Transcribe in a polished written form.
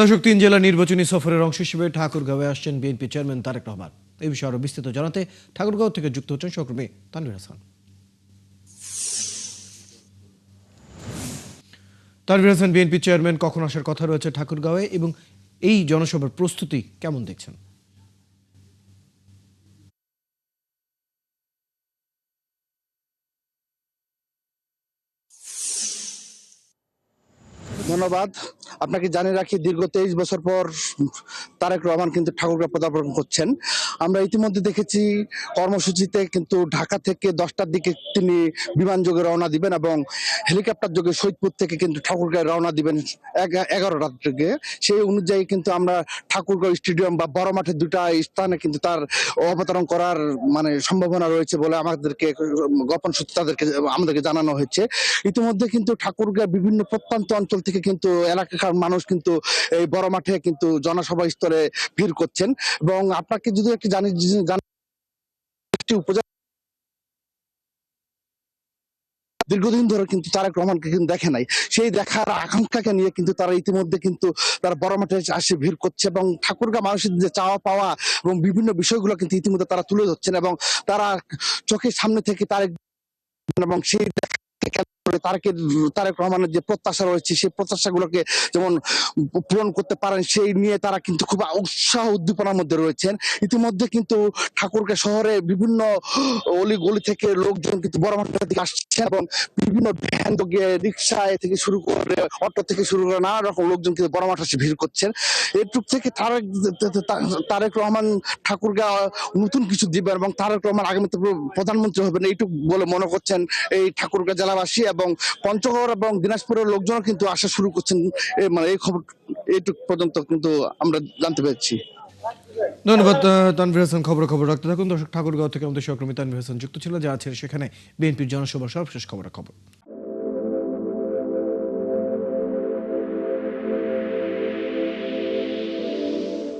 দর্শক, ৩ জেলা নির্বাচনী সফরের অংশ হিসেবে ঠাকুরগাঁওয়ে আসছেন বিএনপি চেয়ারম্যান তারেক রহমান। এই বিষয়ে আরো বিস্তারিত জানাতে ঠাকুরগাঁও থেকে যুক্ত হচ্ছেন সহকর্মী তানভীর হাসান। তানভীর হাসান, বিএনপি চেয়ারম্যান কখন আসার কথা রয়েছে ঠাকুরগাঁওয়ে এবং এই জনসভার প্রস্তুতি কেমন দেখছেন? ধন্যবাদ। আপনাকে জানিয়ে রাখি, দীর্ঘ 23 বছর পর তারেক রহমান কিন্তু ঠাকুরগাঁও পদার্পণ করছেন। আমরা ইতিমধ্যে দেখেছি কর্মসূচিতে কিন্তু ঢাকা থেকে 10টার দিকে তিনি বিমান যোগে রওনা দিবেন এবং হেলিকপ্টার যোগে শহীদপুর থেকে কিন্তু ঠাকুরগাঁও রওনা দিবেন 11টার দিকে। সেই অনুযায়ী কিন্তু আমরা ঠাকুরগাঁও স্টেডিয়াম বা বড় মাঠের দুটা স্থানে কিন্তু তার অবতরণ করার সম্ভাবনা রয়েছে বলে আমাদেরকে গোপন সূত্রে আমাদেরকে জানানো হয়েছে। ইতিমধ্যে কিন্তু ঠাকুরগাঁও বিভিন্ন প্রত্যন্ত অঞ্চল থেকে কিন্তু এলাকার মানুষ কিন্তু এই বড় মাঠে কিন্তু জনসভা স্থলে ভিড় করছেন। এবং আপনাকে যদি একটু উপজেলা দীর্ঘদিন ধরে কিন্তু তারেক রহমানকে কিন্তু দেখে নাই, সেই দেখার আকাঙ্ক্ষাকে নিয়ে কিন্তু তারা ইতিমধ্যে কিন্তু তারা বড় মাঠে আসে ভিড় করছে এবং ঠাকুরগাঁও মানুষের যে চাওয়া পাওয়া এবং বিভিন্ন বিষয়গুলো কিন্তু ইতিমধ্যে তারা তুলে ধরছেন এবং তারা চোখের সামনে থেকে তারেক এবং সেই তারেক রহমানের যে প্রত্যাশা রয়েছে সেই প্রত্যাশাগুলোকে যেমন পূরণ করতে পারেন সেই নিয়ে তারা কিন্তু খুব উৎসাহ উদ্দীপনার মধ্যে রয়েছেন। ইতিমধ্যে কিন্তু ঠাকুরগাঁও শহরে বিভিন্ন অলি গলি থেকে লোকজন কিন্তু বড় মাঠের দিকে আসছেন এবং বিভিন্ন ভ্যান থেকে রিক্সায় থেকে শুরু করে অটো থেকে শুরু করে নানা রকম লোকজন কিন্তু বড় মাঠে ভিড় করছেন। এরটুক থেকে তারেক রহমান ঠাকুরগাঁও নতুন কিছু দিবেন এবং তারেক রহমান আগামীতে প্রধানমন্ত্রী হবেন এইটুকু বলে মনে করছেন এই ঠাকুরগাঁও জেলাবাসী এবং পঞ্চগড় এবং দিনাজপুরের লোকজন কিন্তু আসা শুরু করছেন। এই খবর এইটুক পর্যন্ত কিন্তু আমরা জানতে পেরেছি। ধন্যবাদ তানভীর হাসান। খবর রাখতে থাকুন। দর্শক, ঠাকুরগাঁও থেকে আমাদের সহকর্মী তানভীর হাসান যুক্ত ছিল, যা আছেন সেখানে বিএনপির জনসভার সর্বশেষ খবর।